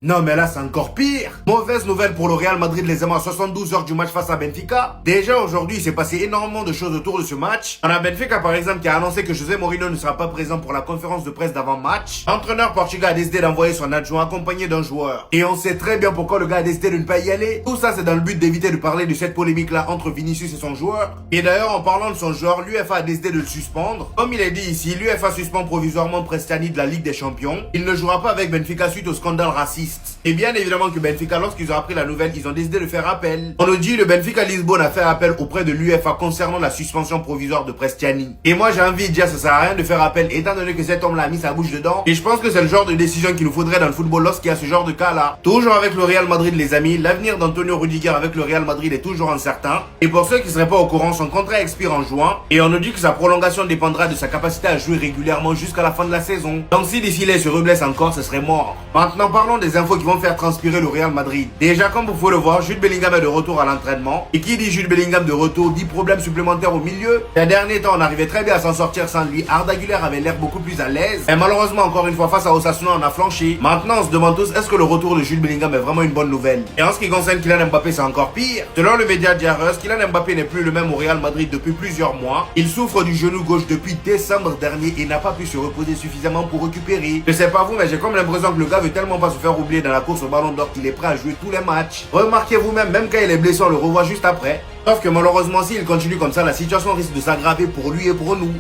Non mais là c'est encore pire. Mauvaise nouvelle pour le Real Madrid les amis à 72 heures du match face à Benfica. Déjà aujourd'hui il s'est passé énormément de choses autour de ce match. On a Benfica par exemple qui a annoncé que José Mourinho ne sera pas présent pour la conférence de presse d'avant-match. L'entraîneur portugais a décidé d'envoyer son adjoint accompagné d'un joueur. Et on sait très bien pourquoi le gars a décidé de ne pas y aller. Tout ça c'est dans le but d'éviter de parler de cette polémique là entre Vinicius et son joueur. Et d'ailleurs en parlant de son joueur, l'UEFA a décidé de le suspendre. Comme il est dit ici, l'UEFA suspend provisoirement Prestiani de la Ligue des Champions. Il ne jouera pas avec Benfica suite au scandale raciste. Et bien évidemment que Benfica, lorsqu'ils ont appris la nouvelle, ils ont décidé de faire appel. On nous dit le Benfica Lisbonne a fait appel auprès de l'UEFA concernant la suspension provisoire de Prestiani. Et moi j'ai envie de dire ça sert à rien de faire appel étant donné que cet homme-là a mis sa bouche dedans. Et je pense que c'est le genre de décision qu'il nous faudrait dans le football lorsqu'il y a ce genre de cas-là. Toujours avec le Real Madrid les amis, l'avenir d'Antonio Rudiger avec le Real Madrid est toujours incertain. Et pour ceux qui seraient pas au courant, son contrat expire en juin. Et on nous dit que sa prolongation dépendra de sa capacité à jouer régulièrement jusqu'à la fin de la saison. Donc si d'ici là il se reblesse encore, ce serait mort. Maintenant parlons des infos qui vont faire transpirer le Real Madrid. Déjà comme vous pouvez le voir, Jude Bellingham est de retour à l'entraînement. Et qui dit Jude Bellingham de retour dit problème supplémentaire au milieu. Ces derniers temps on arrivait très bien à s'en sortir sans lui. Arda Güler avait l'air beaucoup plus à l'aise. Et malheureusement encore une fois face à Osasuna on a flanché. Maintenant on se demande tous est-ce que le retour de Jude Bellingham est vraiment une bonne nouvelle. Et en ce qui concerne Kylian Mbappé c'est encore pire. Selon le média Diarreus, Kylian Mbappé n'est plus le même au Real Madrid depuis plusieurs mois. Il souffre du genou gauche depuis décembre dernier et n'a pas pu se reposer suffisamment pour récupérer. Je sais pas vous mais j'ai comme l'impression que le gars veut tellement pas se faire oublier dans la course au ballon d'or qu'il est prêt à jouer tous les matchs. Remarquez vous-même, même quand il est blessé on le revoit juste après. Sauf que malheureusement s'il continue comme ça la situation risque de s'aggraver pour lui et pour nous.